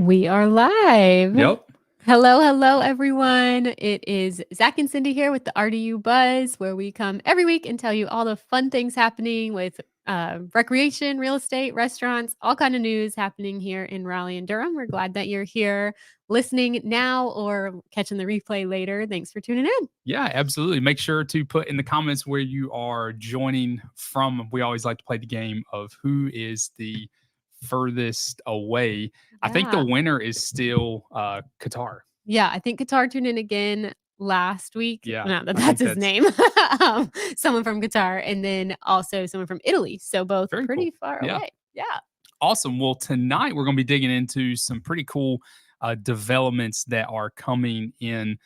We are live. Yep. Hello, everyone. It is Zach and Cindy here with the RDU Buzz, where we come every week and tell you all the fun things happening with recreation, real estate, restaurants, all kind of news happening here in Raleigh and Durham. We're glad that you're here listening now or catching the replay later. Thanks for tuning in. Yeah, absolutely. Make sure to put in the comments where you are joining from. We always like to play the game of who is the furthest away. I think the Yeah. winner is still Qatar. Yeah, I think Qatar tuned in again last week. Yeah, No, I that's think his name. Someone from Qatar, and then also someone from Italy. So both Very pretty cool. far Yeah. away. Yeah. Awesome. Well, tonight we're going to be digging into some pretty cool developments that are coming in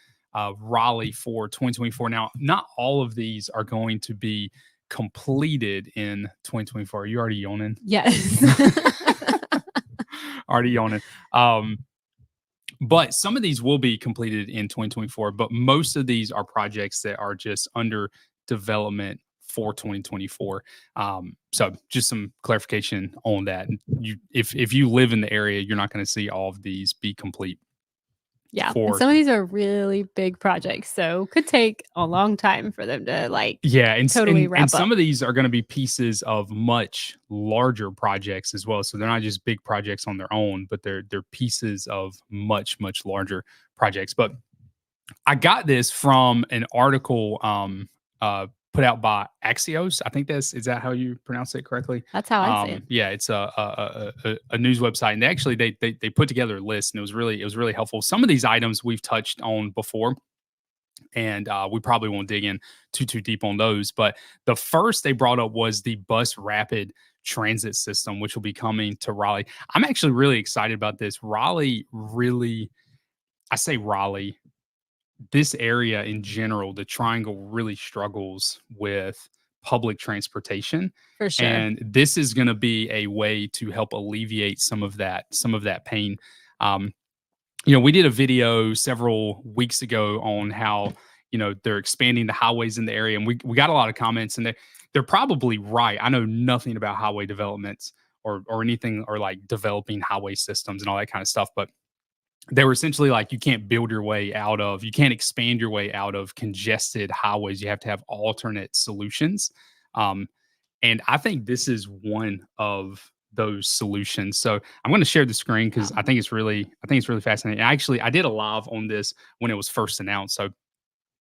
Raleigh for 2024. Now, not all of these are going to be completed in 2024. Are you already yawning? Yes. Already yawning. But some of these will be completed in 2024, but most of these are projects that are just under development for 2024. So just some clarification on that. If you live in the area, you're not going to see all of these be complete. Yeah. And some of these are really big projects, so could take a long time for them to totally wrap and up. some of these are going to be pieces of much larger projects as well. So they're not just big projects on their own, but they're pieces of much larger projects. But I got this from an article put out by Axios. I think is that how you pronounce it correctly? That's how I say it. Yeah, it's a news website, and actually they put together a list, and it was really helpful. Some of these items we've touched on before, and we probably won't dig in too deep on those. But the first they brought up was the bus rapid transit system, which will be coming to Raleigh. I'm actually really excited about this. Raleigh, this area in general, the Triangle really struggles with public transportation. For sure. And this is going to be a way to help alleviate some of that pain. We did a video several weeks ago on how, they're expanding the highways in the area, and we got a lot of comments, and they're probably right. I know nothing about highway developments or anything, or like developing highway systems and all that kind of stuff, but they were essentially like, you can't expand your way out of congested highways. You have to have alternate solutions. And I think this is one of those solutions. So I'm going to share the screen because I think it's really fascinating. Actually, I did a live on this when it was first announced. So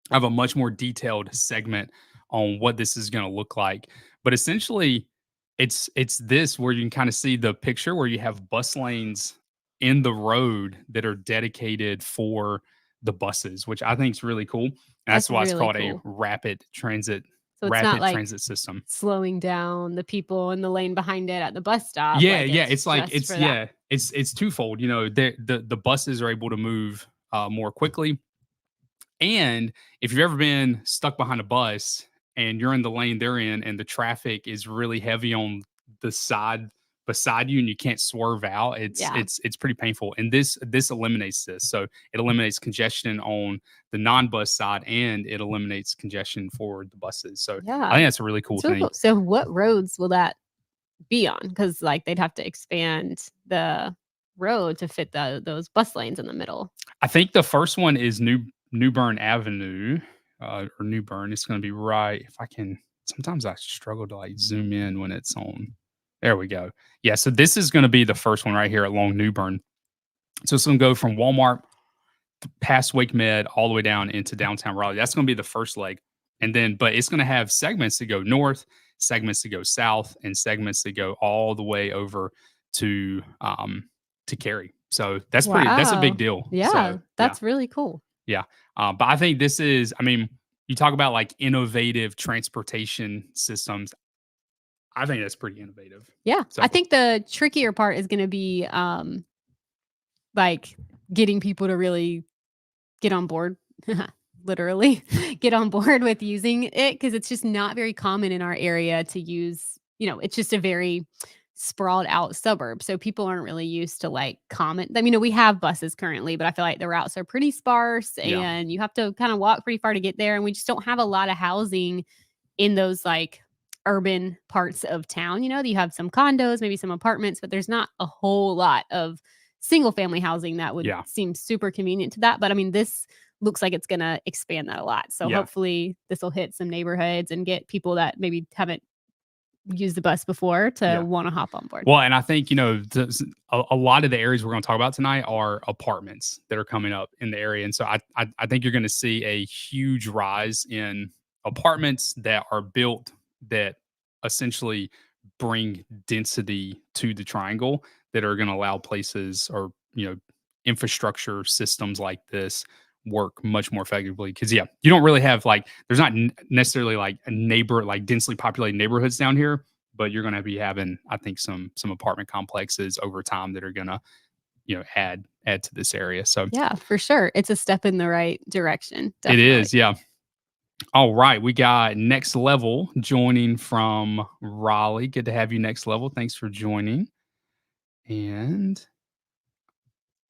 I have a much more detailed segment on what this is going to look like. But essentially, it's this where you can kind of see the picture where you have bus lanes in the road that are dedicated for the buses, which I think is really cool. And that's why it's called a rapid transit. So it's not like transit system slowing down the people in the lane behind it at the bus stop. Yeah, it's twofold. The buses are able to move more quickly, and if you've ever been stuck behind a bus and you're in the lane they're in, and the traffic is really heavy on the side beside you and you can't swerve out, it's pretty painful. And this eliminates this. So it eliminates congestion on the non-bus side, and it eliminates congestion for the buses. So I think that's a really cool thing. Cool. So what roads will that be on? Because they'd have to expand the road to fit those bus lanes in the middle. I think the first one is New Bern Avenue, or New Bern. It's going to be right. If I can, sometimes I struggle to zoom in when it's on. There we go. Yeah, so this is going to be the first one right here along New Bern. So it's going to go from Walmart past Wake Med all the way down into downtown Raleigh. That's going to be the first leg. And then, but it's going to have segments that go north, segments that go south, and segments that go all the way over to Cary. So that's that's a big deal. Yeah, that's really cool. Yeah. But I think this is, you talk about innovative transportation systems. I think that's pretty innovative. Yeah. So I think the trickier part is going to be getting people to really get on board, literally get on board with using it, because it's just not very common in our area to use, it's just a very sprawled out suburb. So people aren't really used to common. We have buses currently, but I feel like the routes are pretty sparse and you have to kind of walk pretty far to get there. And we just don't have a lot of housing in those urban parts of town. You have some condos, maybe some apartments, but there's not a whole lot of single family housing, that would Yeah. seem super convenient to that. But I mean, this looks like it's going to expand that a lot. So Yeah. hopefully this will hit some neighborhoods and get people that maybe haven't used the bus before to Yeah. want to hop on board. Well, and I think, a lot of the areas we're going to talk about tonight are apartments that are coming up in the area. And so I think you're going to see a huge rise in apartments that are built that essentially bring density to the triangle, that are going to allow places, or, infrastructure systems like this work much more effectively. Because you don't really have, like, there's not necessarily like like densely populated neighborhoods down here, but you're going to be having, I think, some apartment complexes over time that are going to, add to this area. So Yeah, for sure. It's a step in the right direction. it Definitely. is. Yeah. All right. We got Next Level joining from Raleigh. Good to have you, Next Level. Thanks for joining. And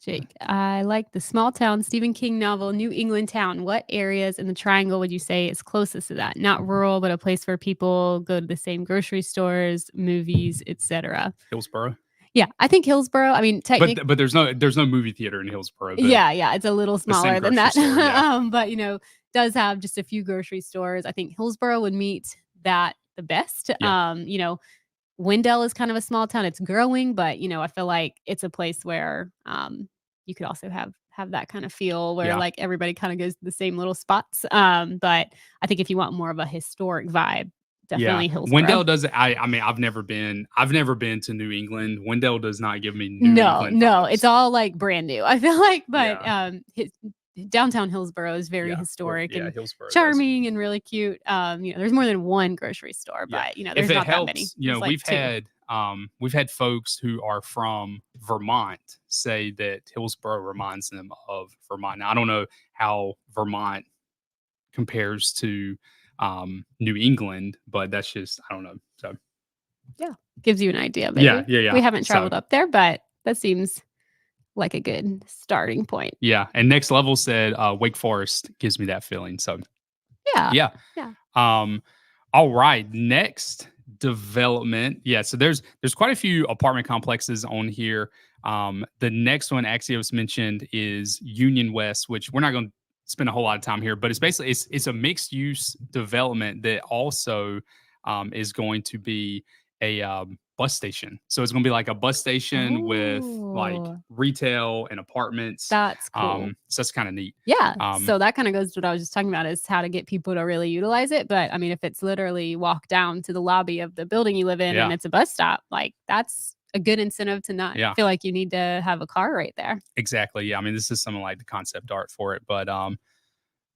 Jake, I like the small town Stephen King novel, New England Town. What areas in the triangle would you say is closest to that? Not rural, but a place where people go to the same grocery stores, movies, etc. Hillsboro. Yeah, I think Hillsboro. I mean, technically, But there's no movie theater in Hillsboro. But yeah, it's a little the same smaller than grocery that. store, yeah. But does have just a few grocery stores. I think Hillsboro would meet that the best. Yeah. Wendell is kind of a small town. It's growing, but I feel like it's a place where you could also have that kind of feel where Yeah. like everybody kind of goes to the same little spots. But I think if you want more of a historic vibe, definitely Hillsboro. Wendell does. I mean, I've never been to New England. Wendell does not give me New No, England vibes. it's all like brand new, I feel like. But Yeah. Downtown Hillsboro is very historic and Hillsboro does. charming and really cute. There's more than one grocery store, but there's If it not helps, that many. There's like we've had folks who are from Vermont say that Hillsboro reminds them of Vermont. Now, I don't know how Vermont compares to New England, but that's just, I don't know. So gives you an idea. Maybe. Yeah. We haven't traveled up there, but that seems like a good starting point. Yeah. And Next Level said Wake Forest gives me that feeling. So Yeah. All right. Next development. Yeah. So there's quite a few apartment complexes on here. The next one Axios mentioned is Union West, which we're not going to spend a whole lot of time here, but it's basically it's a mixed use development that also is going to be a bus station. So it's going to be like a bus station with like retail and apartments. That's cool. So that's kind of neat. Yeah. So that kind of goes to what I was just talking about, is how to get people to really utilize it. But I mean, if it's literally walk down to the lobby of the building you live in and it's a bus stop, like that's a good incentive to not feel like you need to have a car right there. Exactly. Yeah. I mean, this is something like the concept art for it, but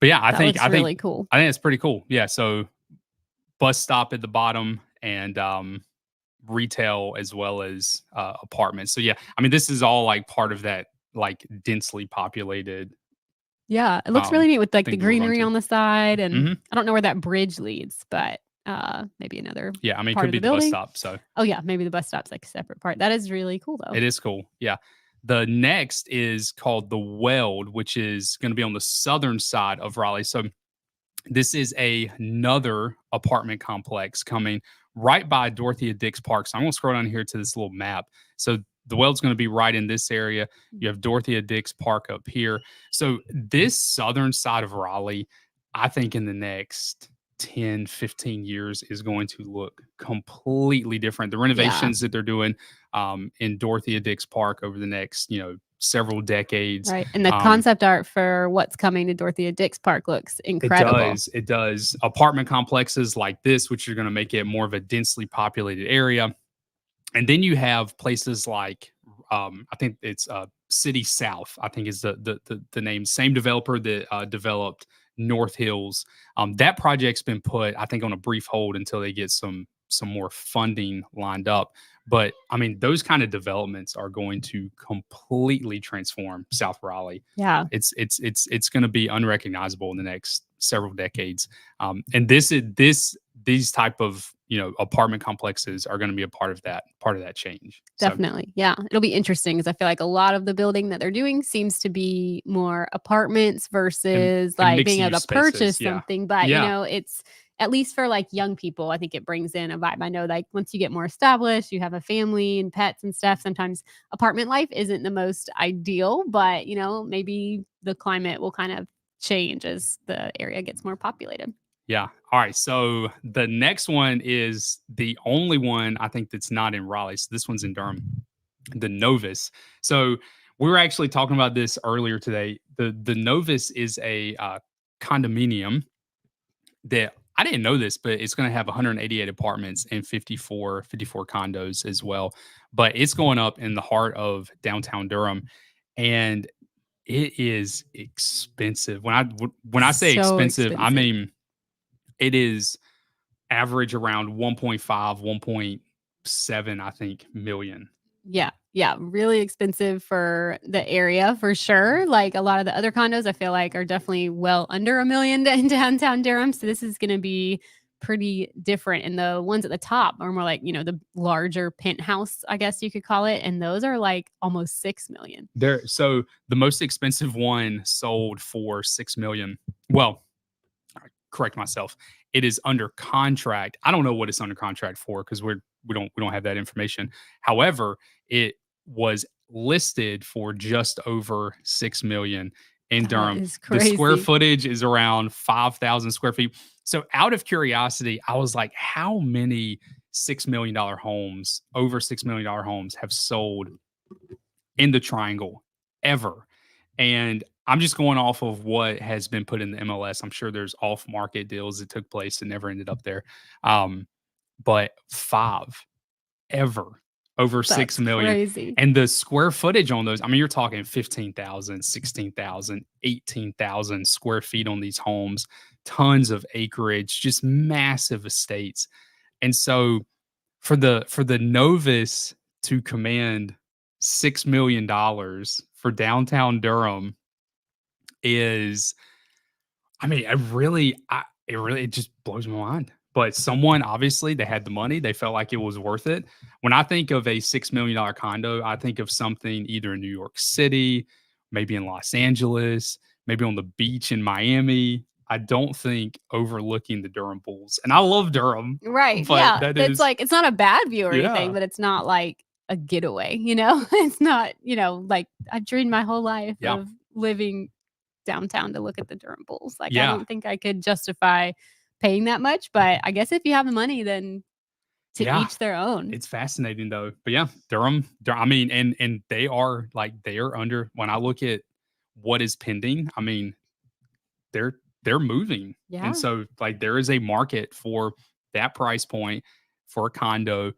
yeah, I think really cool. I think it's pretty cool. Yeah. So bus stop at the bottom and retail as well as apartments. So yeah, I mean, this is all like part of that like densely populated. Yeah, it looks really neat with like the greenery on the side, and Mm-hmm. I don't know where that bridge leads, but maybe another. Yeah, I mean, it part could be the the bus building. stop. So Maybe the bus stop's like a separate part. That is really cool though. it is cool. Yeah. The next is called the Weld, which is going to be on the southern side of Raleigh. So this is another apartment complex coming right by Dorothea Dix Park. So I'm going to scroll down here to this little map. So the Weld's going to be right in this area. You have Dorothea Dix Park up here. So this southern side of Raleigh, I think in the next 10, 15 years is going to look completely different. The renovations that they're doing in Dorothea Dix Park over the next, several decades. Right. And the concept art for what's coming to Dorothea Dix Park looks incredible. It does. Apartment complexes like this, which are going to make it more of a densely populated area. And then you have places like, I think it's City South, I think is the name. Same developer that developed North Hills. That project's been put, I think, on a brief hold until they get some more funding lined up. But I mean, those kind of developments are going to completely transform South Raleigh. Yeah, it's going to be unrecognizable in the next several decades. And these type of apartment complexes are going to be a part of that change. Definitely. Yeah, it'll be interesting because I feel like a lot of the building that they're doing seems to be more apartments versus like being able to purchase something. But at least for like young people, I think it brings in a vibe. I know like once you get more established, you have a family and pets and stuff, sometimes apartment life isn't the most ideal, but maybe the climate will kind of change as the area gets more populated. Yeah. All right. So the next one is the only one I think that's not in Raleigh. So this one's in Durham, the Novus. So we were actually talking about this earlier today. The Novus is a condominium that I didn't know this, but it's going to have 188 apartments and 54 condos as well. But it's going up in the heart of downtown Durham, and it is expensive. When I say So expensive, I expensive. mean it is average around 1.5, 1.7, I think, million. Yeah. Yeah. Really expensive for the area for sure. Like a lot of the other condos, I feel like are definitely well under $1 million in downtown Durham. So this is going to be pretty different. And the ones at the top are more like, the larger penthouse, I guess you could call it. And those are like almost 6 million. So the most expensive one sold for 6 million. Well, correct myself. It is under contract. I don't know what it's under contract for because we don't have that information. However, it was listed for just over 6 million in Durham. Is The square crazy. footage is around 5,000 square feet. So out of curiosity, I was like, how many $6 million homes, over $6 million homes have sold in the Triangle ever? And I'm just going off of what has been put in the MLS. I'm sure there's off market deals that took place and never ended up there. But 5 ever over 6 That's million. crazy. And the square footage on those, I mean, you're talking 15,000, 16,000, 18,000 square feet on these homes, tons of acreage, just massive estates. And so for the Novus to command $6 million for downtown Durham is, I mean, it just blows my mind. But someone, obviously, they had the money. They felt like it was worth it. When I think of a $6 million condo, I think of something either in New York City, maybe in Los Angeles, maybe on the beach in Miami. I don't think overlooking the Durham Bulls. And I love Durham, Right. but Yeah. that It's is, like, it's not a bad view or anything, yeah, but it's not like a getaway, It's not, like I've dreamed my whole life yeah, of living downtown to look at the Durham Bulls. Like, I yeah, don't think I could justify paying that much, but I guess if you have the money, then to yeah. each their own. It's fascinating though. But yeah, I mean, and they are like they are under when I look at what is pending, I mean, they're moving. And Yeah. so like there is a market for that price point for a condo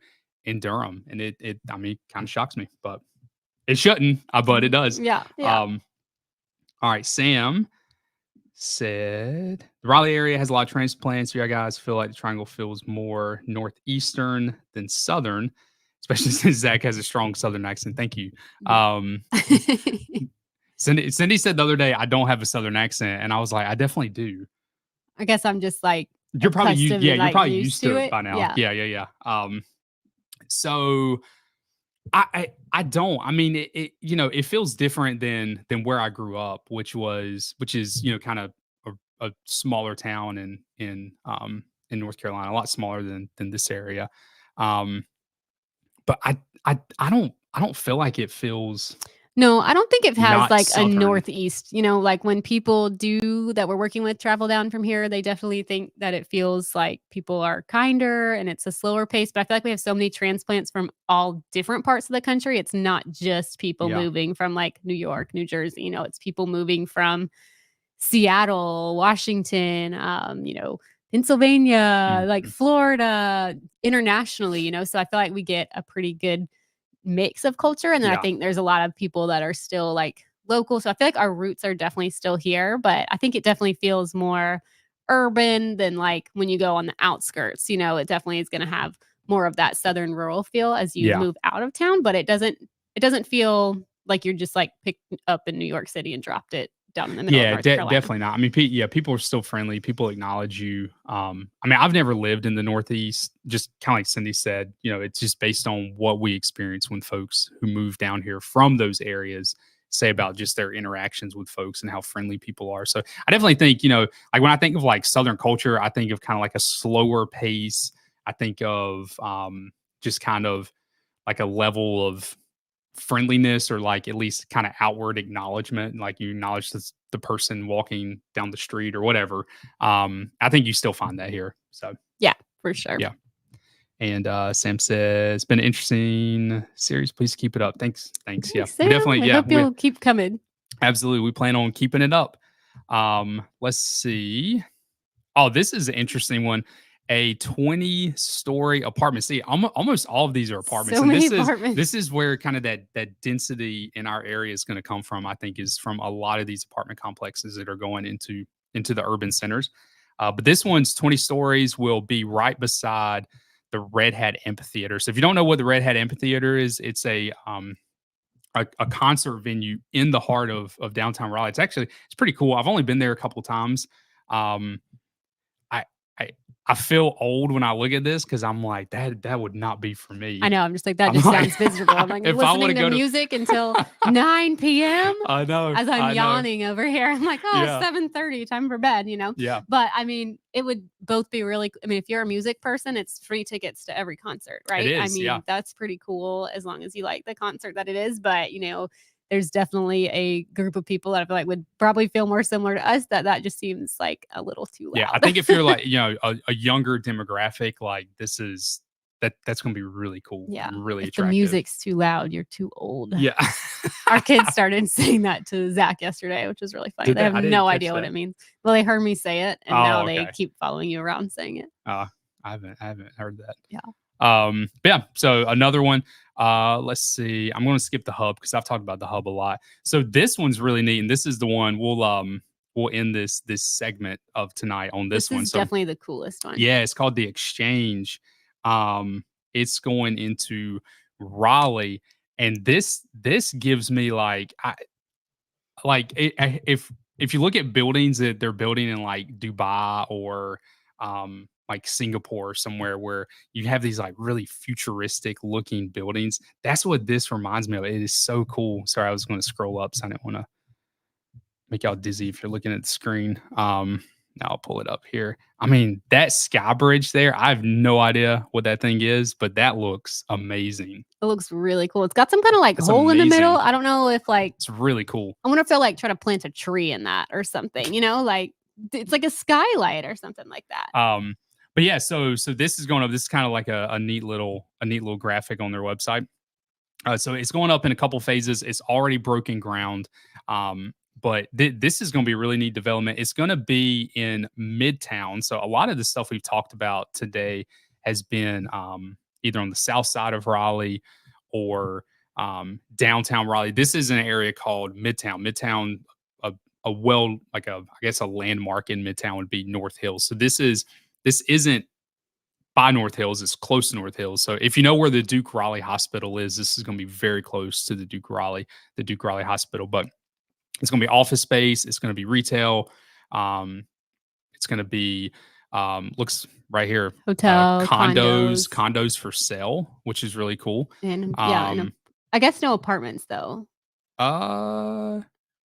in Durham. And it I mean, kind of shocks me, but it shouldn't, but it does. Yeah. Yeah. All right, Sam said the Raleigh area has a lot of transplants. You guys feel like the Triangle feels more northeastern than southern, especially since Zach has a strong southern accent. Thank you. Yeah. Cindy said the other day I don't have a southern accent, and I was like, I definitely do. I guess I'm just like You're probably accustomed yeah, and you're like probably used used to to it it. by now. Yeah. Yeah. So I don't. I mean, it feels different than where I grew up, which is kind of a smaller town in North Carolina, a lot smaller than this area. Um, but I don't feel like it feels No, I don't think it has not like a southern. northeast, like when people do that we're working with travel down from here, they definitely think that it feels like people are kinder and it's a slower pace. But I feel like we have so many transplants from all different parts of the country. It's not just people Yeah. moving from like New York, New Jersey, it's people moving from Seattle, Washington, Pennsylvania, like Mhm. Florida, internationally, So I feel like we get a pretty good mix of culture. And then I Yeah. think there's a lot of people that are still like local. So I feel like our roots are definitely still here, but I think it definitely feels more urban than like when you go on the outskirts. It definitely is going to have more of that southern rural feel as you Yeah. move out of town, but it doesn't feel like you're just like picked up in New York City and dropped it down in the middle of Yeah, North Carolina. definitely not. I mean, people are still friendly. People acknowledge you. I mean, I've never lived in the Northeast. Just kind of like Cindy said, it's just based on what we experience when folks who move down here from those areas say about just their interactions with folks and how friendly people are. So I definitely think, like when I think of like Southern culture, I think of kind of like a slower pace. I think of just kind of like a level of friendliness, or like at least kind of outward acknowledgement, like you acknowledge the person walking down the street or whatever. I think you still find that here. So Yeah, for sure. yeah. And Sam says, it's been an interesting series. Please keep it up. Thanks. Yeah. Sam. We definitely, I hope you'll keep coming. Absolutely. We plan on keeping it up. Let's see. Oh, this is an interesting one. A 20-story apartment. See, almost all of these are apartments. So And many apartments. this is where kind of that density in our area is going to come from, I think, is from a lot of these apartment complexes that are going into the urban centers. But this one's 20 stories, will be right beside the Red Hat Amphitheater. So if you don't know what the Red Hat Amphitheater is, it's a concert venue in the heart of downtown Raleigh. It's pretty cool. I've only been there a couple times. I feel old when I look at this because I'm like, that would not be for me. I know. I'm just like, that just sounds miserable. I'm like, listening to music until 9 p.m. I know. As I'm yawning over here. I'm like, Yeah. 7:30, time for bed, Yeah. But I mean, it would both be really, I mean, if you're a music person, it's free tickets to every concert, right? It is, I mean, yeah. that's pretty cool as long as you like the concert that it is. But, there's definitely a group of people that I feel like would probably feel more similar to us, that just seems like a little too loud. Yeah, I think if you're like, a younger demographic, like that's going to be really cool. Yeah. Really if attractive. the music's too loud, you're too old. Yeah. Our kids started saying that to Zach yesterday, which was really funny. They have no idea what it means. Well, they heard me say it, and now they keep following you around saying it. I haven't heard that. Yeah. But yeah, so another one. Let's see. I'm going to skip the hub because I've talked about the hub a lot. So this one's really neat, and this is the one we'll end this segment of tonight on this one. This is definitely the coolest one. Yeah, it's called the Exchange. It's going into Raleigh, and this gives me if you look at buildings that they're building in like Dubai or like Singapore or somewhere where you have these like really futuristic looking buildings, that's what this reminds me of. It is so cool. Sorry, I was going to scroll up, so I didn't want to make y'all dizzy if you're looking at the screen. Now I'll pull it up here. I mean, that sky bridge there, I have no idea what that thing is, but that looks amazing. It looks really cool. It's got some kind of like hole in the middle. I don't know if it's really cool. I wonder if they'll like try to plant a tree in that or something, like it's like a skylight or something like that. But yeah, so this is going up. This is kind of like a neat little graphic on their website. So it's going up in a couple phases. It's already broken ground. But this is going to be a really neat development. It's going to be in Midtown. So a lot of the stuff we've talked about today has been either on the south side of Raleigh or downtown Raleigh. This is an area called Midtown. Midtown, a Weld, like I guess a landmark in Midtown would be North Hills. So this isn't by North Hills. It's close to North Hills. So if you know where the Duke Raleigh Hospital is, this is going to be very close to the Duke Raleigh Hospital. But it's going to be office space. It's going to be retail. It's going to be, looks right here, hotel, condos for sale, which is really cool. And I guess no apartments though.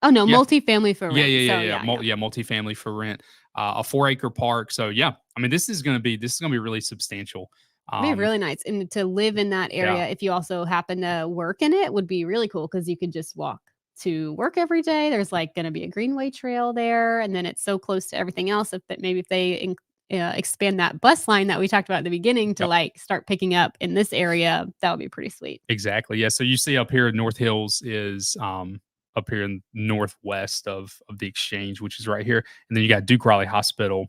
Oh no, multifamily for rent. Yeah. Multifamily for rent. A 4-acre park. So yeah, I mean, this is going to be really substantial. It'd be really nice, and to live in that area, if you also happen to work in it, would be really cool because you could just walk to work every day. There's like going to be a greenway trail there, and then it's so close to everything else. If they expand that bus line that we talked about at the beginning to like start picking up in this area, that would be pretty sweet. Exactly. Yeah. So you see up here, North Hills is up here in northwest of the Exchange, which is right here, and then you got Duke Raleigh Hospital,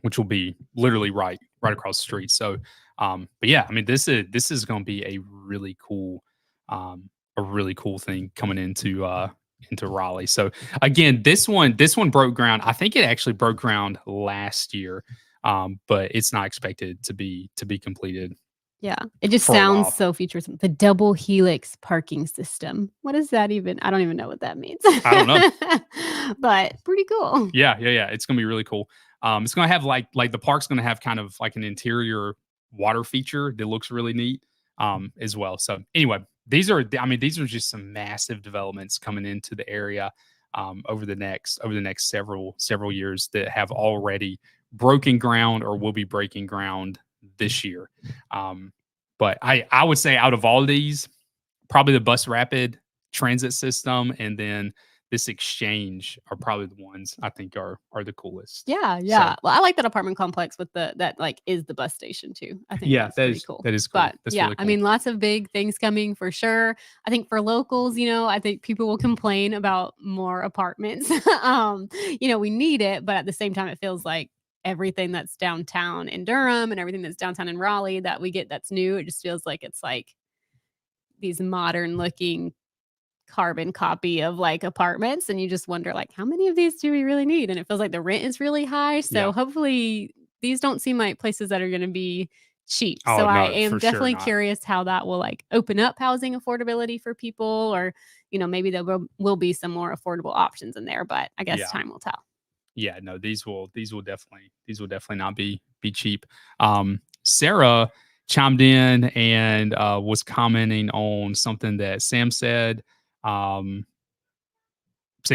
which will be literally right across the street. So, but yeah, I mean, this is going to be a really cool thing coming into Raleigh. So again, this one broke ground. I think it actually broke ground last year, but it's not expected to be completed. Yeah, it just sounds so futuristic. The double helix parking system. What is that even? I don't even know what that means. I don't know, but pretty cool. Yeah. It's gonna be really cool. It's gonna have like the park's gonna have kind of like an interior water feature that looks really neat as well. So anyway, I mean, these are just some massive developments coming into the area over the next several years that have already broken ground or will be breaking ground this year. But I would say out of all these, probably the bus rapid transit system and then this exchange are probably the ones I think are the coolest. Yeah, So, well, I like that apartment complex with that like is the bus station too. I think that's pretty cool. That is cool. But That's yeah, really cool. I mean, lots of big things coming for sure. I think for locals, I think people will complain about more apartments. We need it, but at the same time, it feels like everything that's downtown in Durham and everything that's downtown in Raleigh that we get that's new, it just feels like it's like these modern looking carbon copy of like apartments, and you just wonder like how many of these do we really need, and it feels like the rent is really high, so hopefully these don't seem like places that are going to be cheap. So I no, am for sure definitely not. curious how that will like open up housing affordability for people, or maybe there will be some more affordable options in there, but I guess time will tell. Yeah, no, these will definitely not be cheap. Sarah chimed in and was commenting on something that Sam said, saying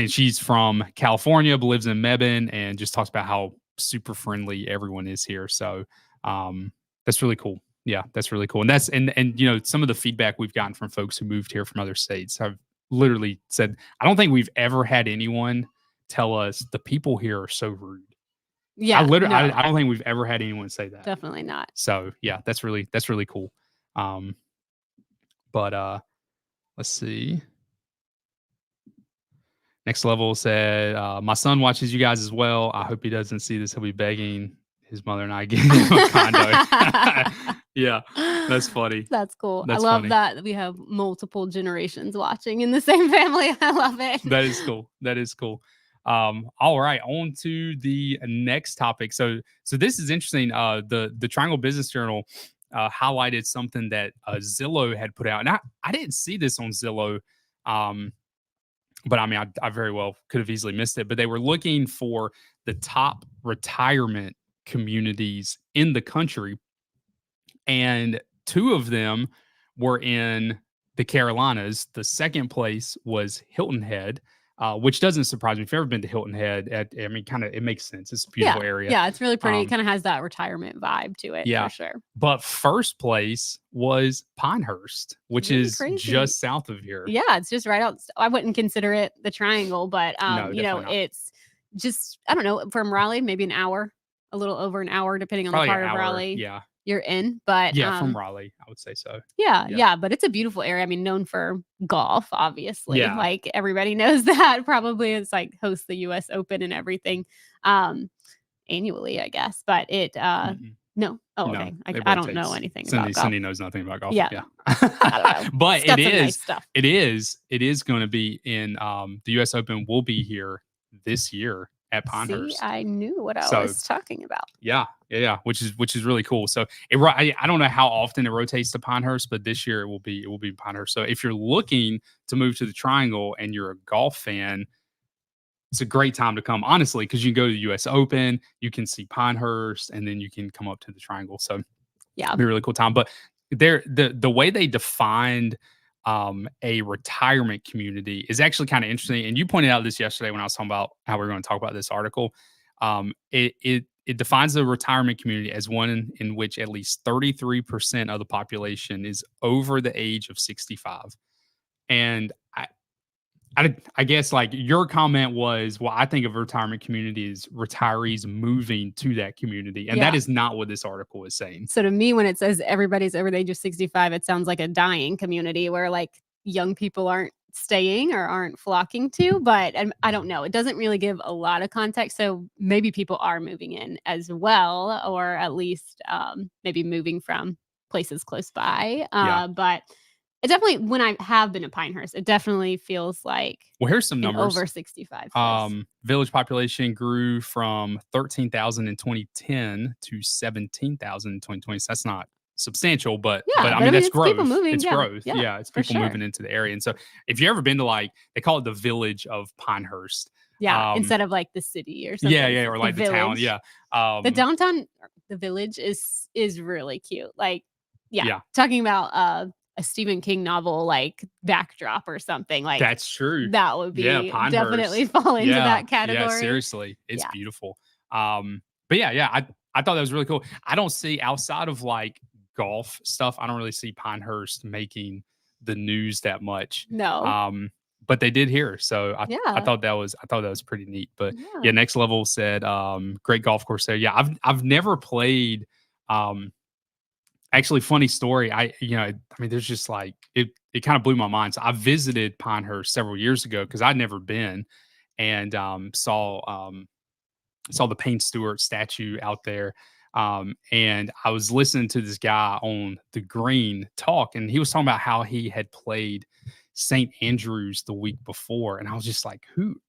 she's from California but lives in Mebane and just talks about how super friendly everyone is here. So that's really cool. Yeah, that's really cool. And that's and some of the feedback we've gotten from folks who moved here from other states have literally said, I don't think we've ever had anyone tell us the people here are so rude. Yeah, I don't think we've ever had anyone say that. Definitely not. So yeah, that's really cool. But let's see. Next level said, my son watches you guys as well. I hope he doesn't see this. He'll be begging his mother and I get him a condo. Yeah, that's funny. That's cool. That's I love funny. that we have multiple generations watching in the same family. I love it. That is cool. That is cool. All right, on to the next topic. So this is interesting. The Triangle Business Journal highlighted something that Zillow had put out, and I didn't see this on Zillow. But I mean, I very well could have easily missed it. But they were looking for the top retirement communities in the country, and two of them were in the Carolinas. The second place was Hilton Head, which doesn't surprise me. If you've ever been to Hilton Head, I mean, kind of, it makes sense. It's a beautiful area. Yeah, it's really pretty. It kind of has that retirement vibe to it, for sure. But first place was Pinehurst, which is just south of here. Yeah, it's just right out. I wouldn't consider it the Triangle, but No, it's just, I don't know, from Raleigh, maybe an hour, a little over an hour, depending on Probably the part an of hour, Raleigh you're in. But from Raleigh, I would say so. Yeah, but it's a beautiful area. I mean, known for golf, obviously. Like everybody knows that. Probably it's like hosts the US Open and everything annually, I guess. But it no. Oh, okay. No, I don't know anything about golf. Cindy knows nothing about golf. Yeah. I don't know. But it is going to be in the US Open will be here this year at Pinehurst. See, I knew what I was talking about. Yeah, which is really cool. So I don't know how often it rotates to Pinehurst, but this year it will be Pinehurst. So if you're looking to move to the Triangle and you're a golf fan, it's a great time to come, honestly, because you can go to the US Open, you can see Pinehurst, and then you can come up to the Triangle. So it'll be a really cool time. But the way they defined a retirement community is actually kind of interesting. And you pointed out this yesterday when I was talking about how we were going to talk about this article. It defines the retirement community as one in which at least 33% of the population is over the age of 65. And I guess like your comment was, well, I think of a retirement community as retirees moving to that community. And that is not what this article is saying. So to me, when it says everybody's over the age of 65, it sounds like a dying community where like young people aren't staying or aren't flocking to, but I don't know. It doesn't really give a lot of context. So maybe people are moving in as well, or at least maybe moving from places close by. But it definitely, when I have been to Pinehurst, it definitely feels like, well, here's some numbers. Over 65. Village population grew from 13,000 in 2010 to 17,000 in 2020. So that's not substantial, but I mean, that's growth. People moving, it's growth. Yeah, it's people moving into the area. And so if you've ever been to they call it the village of Pinehurst. Instead of like the city or something. Or like the town. Yeah. The downtown, the village is really cute. Like, talking about a Stephen King novel like backdrop or something. Like That's true. that would Yeah, be Pinehurst. definitely fall into Yeah, that yeah, category. seriously. It's Yeah. beautiful. But yeah, I thought that was really cool. I don't see outside of like golf stuff, I don't really see Pinehurst making the news that much. No. But they did here. So I Yeah. thought that was pretty neat. But yeah, Yeah. Next Level said great golf course there. Yeah, I've never played actually funny story. I mean, there's just like it kind of blew my mind. So I visited Pinehurst several years ago because I'd never been and saw the Payne Stewart statue out there. And I was listening to this guy on the green talk, and he was talking about how he had played St. Andrews the week before, and I was just like, who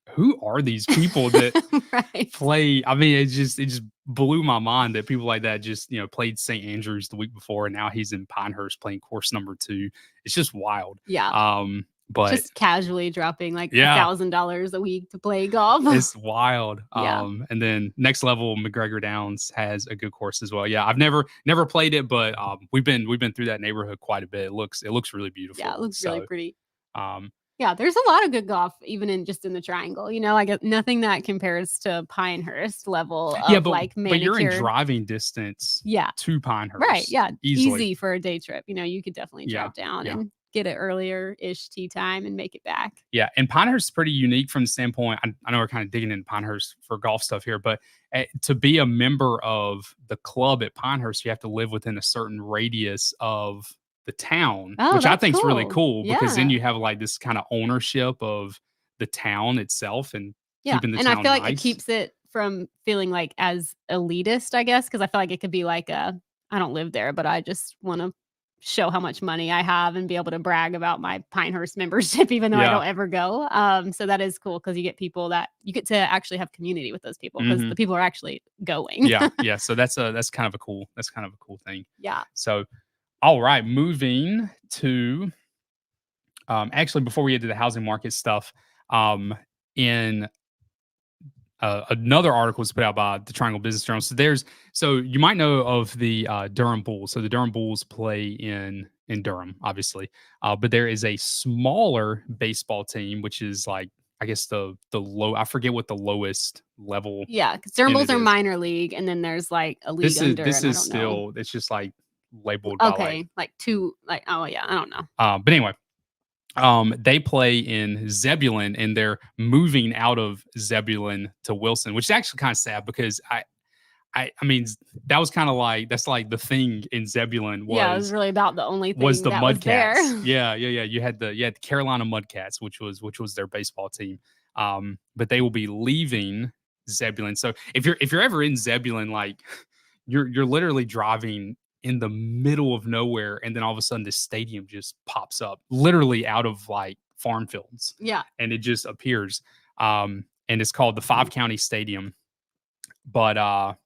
are these people that Right. play? I mean, it just blew my mind that people like that just played St. Andrews the week before, and now he's in Pinehurst playing course number 2. It's just wild. Yeah. But Just casually dropping like yeah, $1,000 a week to play golf. it's wild. Yeah. And then Next Level McGregor Downs has a good course as well. Yeah, I've never played it, but we've been through that neighborhood quite a bit. It looks really beautiful. Yeah, it looks really pretty. Um, Yeah, there's a lot of good golf even in the triangle. I get nothing that compares to Pinehurst level yeah, of like but you're in manicured. driving distance Yeah. to Pinehurst. Right. Yeah. Easily. Easy for a day trip. You could definitely Yeah, drop down yeah. and get it earlier-ish tea time and make it back. Yeah, and Pinehurst is pretty unique from the standpoint. I know we're kind of digging into Pinehurst for golf stuff here, but to be a member of the club at Pinehurst, you have to live within a certain radius of the town, Oh, which I that's think is really cool. cool because then Yeah. you have like this kind of ownership of the town itself and Yeah, keeping the and town I feel like it nice. keeps it from feeling like as elitist, I guess, because I feel like it could be like I don't live there, but I just wanna show how much money I have and be able to brag about my Pinehurst membership even though I Yeah. don't ever go. So that is cool because you get people that you get to actually have community with those people because Mhm. the people are actually going. Yeah. So that's kind of a cool thing. Yeah. So, all right, moving to actually before we get to the housing market stuff, in another article was put out by the Triangle Business Journal. So you might know of the Durham Bulls. So the Durham Bulls play in Durham, obviously, but there is a smaller baseball team, which is like I guess the low. I forget what the lowest level. Yeah, because Durham in Bulls it are is. minor league, and then there's like a league This is under, and I don't know. still it's just like labeled by like. Okay, like two, like oh yeah, I don't know. But anyway, they play in Zebulon and they're moving out of Zebulon to Wilson, which is actually kind of sad because I mean that was kind of like that's like the thing in Zebulon Yeah, it was really about the only thing was the that was there. Mudcats. Yeah. You had the Carolina Mudcats, which was their baseball team. But they will be leaving Zebulon. So if you're ever in Zebulon, like you're literally driving in the middle of nowhere, and then all of a sudden this stadium just pops up, literally out of like farm fields. Yeah. And it just appears. And it's called the 5-County Stadium. But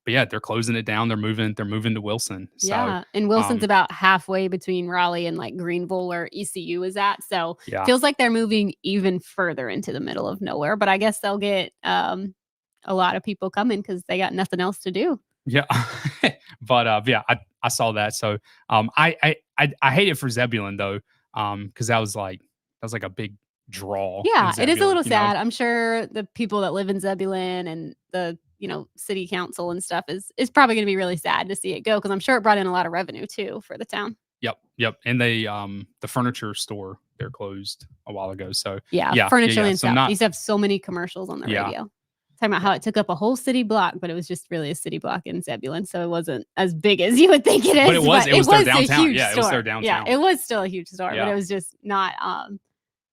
yeah, they're closing it down. They're moving to Wilson. So, Yeah, and Wilson's about halfway between Raleigh and like Greenville where ECU is at. So yeah. feels like they're moving even further into the middle of nowhere. But I guess they'll get a lot of people coming because they got nothing else to do. Yeah. But yeah, I saw that. So I hate it for Zebulon though, because that was like a big draw. Yeah, in it is a Zebulon, little sad. I'm sure the people that live in Zebulon and the city council and stuff is probably going to be really sad to see it go because I'm sure it brought in a lot of revenue too for the town. Yep. And they the furniture store they're closed a while ago. So yeah, furniture and so stuff. not, They used to have so many commercials on the radio. Talking about how it took up a whole city block, but it was just really a city block in Zebulon, so it wasn't as big as you would think it is. But it was their downtown. A huge Yeah, store. it was their downtown. Yeah, it was still a huge store, Yeah. but it was just not.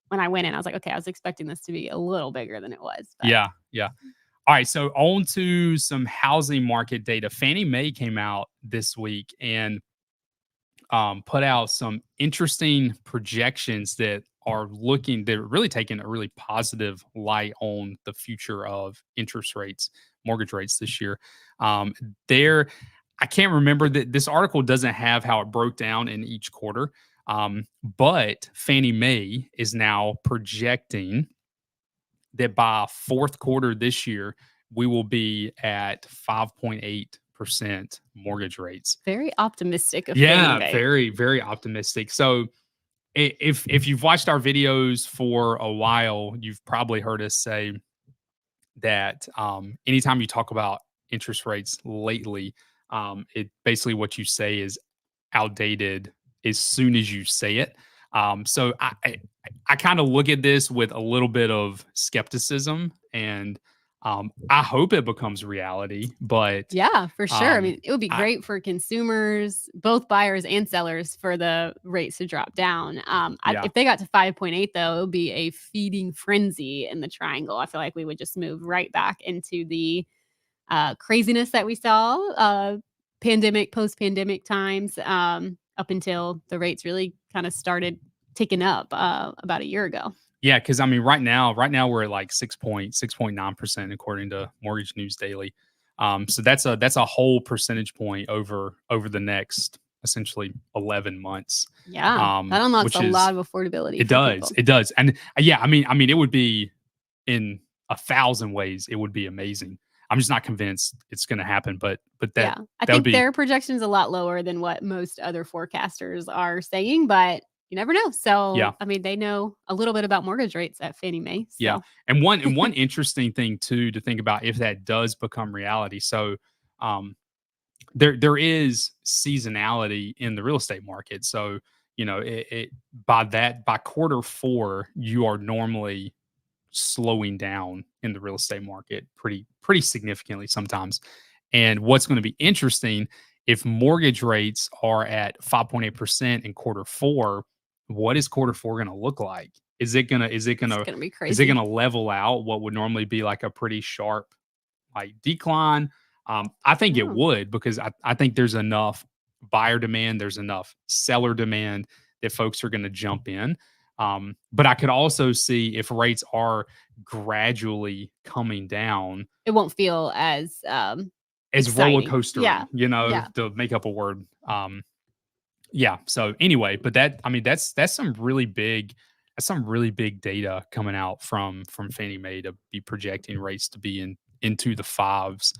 When I went in, I was like, okay, I was expecting this to be a little bigger than it was. But. Yeah. All right, so on to some housing market data. Fannie Mae came out this week and put out some interesting projections that are they're really taking a really positive light on the future of interest rates, mortgage rates this year. I can't remember that this article doesn't have how it broke down in each quarter. But Fannie Mae is now projecting that by fourth quarter this year, we will be at 5.8% mortgage rates. Very optimistic of Yeah, Fannie Mae. very, very optimistic. So if you've watched our videos for a while, you've probably heard us say that anytime you talk about interest rates lately, it basically what you say is outdated as soon as you say it. So I kind of look at this with a little bit of skepticism, and I hope it becomes reality. But Yeah, for sure. I mean, it would be I, great for consumers, both buyers and sellers, for the rates to drop down. yeah, If they got to 5.8, though, it would be a feeding frenzy in the triangle. I feel like we would just move right back into the craziness that we saw pandemic, post pandemic times, up until the rates really kind of started ticking up about a year ago. yeah, because I mean, right now we're at like 6.9% according to Mortgage News Daily. So that's a whole percentage point over the next essentially 11 months. Yeah, that unlocks Which a is lot of affordability it for does, people. it does, and yeah, I mean, it would be in 1,000 ways, it would be amazing. I'm just not convinced it's going to happen, but Yeah, I that would think be their projection is a lot lower than what most other forecasters are saying, but you never know. yeah. So, I mean, they know a little bit about mortgage rates at Fannie Mae. Yeah, So, and one interesting thing too to think about if that does become reality. So, um, there is seasonality in the real estate market. So, it by quarter four, you are normally slowing down in the real estate market pretty significantly sometimes. And what's going to be interesting if mortgage rates are at 5.8% in quarter four, what is quarter four going to look like? Is it gonna is it it's gonna going to be is it crazy. gonna level out what would normally be like a pretty sharp like decline? I think it Oh, would because I think there's enough buyer demand, there's enough seller demand that folks are going to jump in. But I could also see if rates are gradually coming down it won't feel as as roller exciting. coastery, Yeah. Yeah. to make up a word. Yeah. So anyway, but that I mean that's some really big data coming out from Fannie Mae to be projecting rates to be into the fives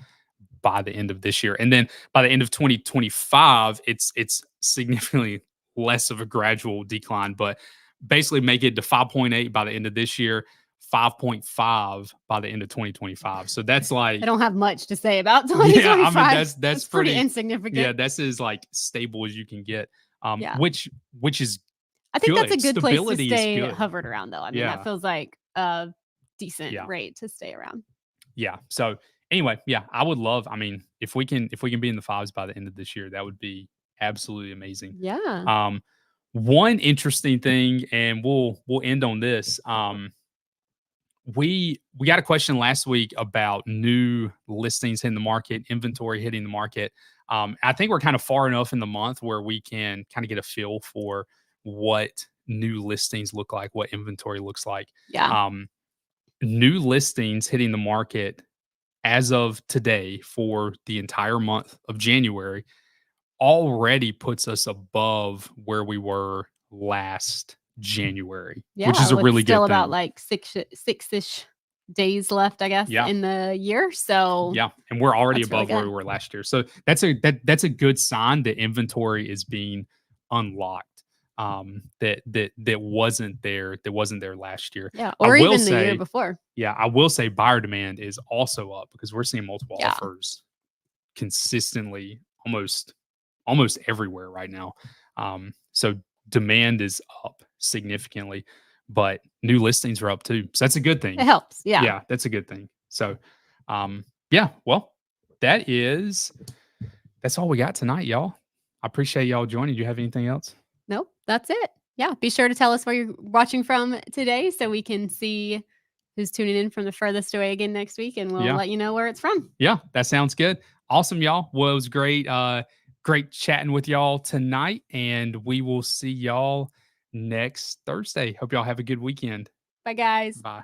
by the end of this year. And then by the end of 2025, it's significantly less of a gradual decline, but basically make it to 5.8 by the end of this year, 5.5 by the end of 2025. So that's I like don't have much to say about yeah, I mean 2025. that's It's pretty pretty yeah, insignificant. that's as like stable as you can get. Yeah. Which is I think that's a good. good place to Stability is stay good. hovered around, though. I mean, that Yeah. feels like a decent Yeah. rate to stay around. Yeah. So anyway, yeah, I would love. I mean, if we can be in the fives by the end of this year, that would be absolutely amazing. Yeah. Um, one interesting thing, and we'll end on this. We got a question last week about new listings hitting the market, inventory hitting the market. I think we're kind of far enough in the month where we can kind of get a feel for what new listings look like, what inventory looks like. Yeah. Um, New listings hitting the market as of today for the entire month of January already puts us above where we were last January, which is Yeah, a with really still good about thing. like six-ish days left, I guess, Yeah. in the year. So Yeah, and we're already that's really above where we good. were last year. So that's a good sign that inventory is being unlocked. That wasn't there last year. Yeah. I Or will even the year say, before. yeah, I will say buyer demand is also up because we're seeing multiple Yeah. offers consistently almost everywhere right now. So demand is up significantly, but new listings are up too. So that's a good It thing. helps. Yeah. Yeah, that's a good thing. So yeah, well, that's all we got tonight, y'all. I appreciate y'all joining. Do you have anything else? Nope. That's it. Yeah. Be sure to tell us where you're watching from today so we can see who's tuning in from the furthest away again next week, and we'll Yeah. let you know where it's from. Yeah, that sounds good. Awesome, y'all. Well, it was great. Great chatting with y'all tonight, and we will see y'all next Thursday. Hope y'all have a good weekend. Bye, guys. Bye.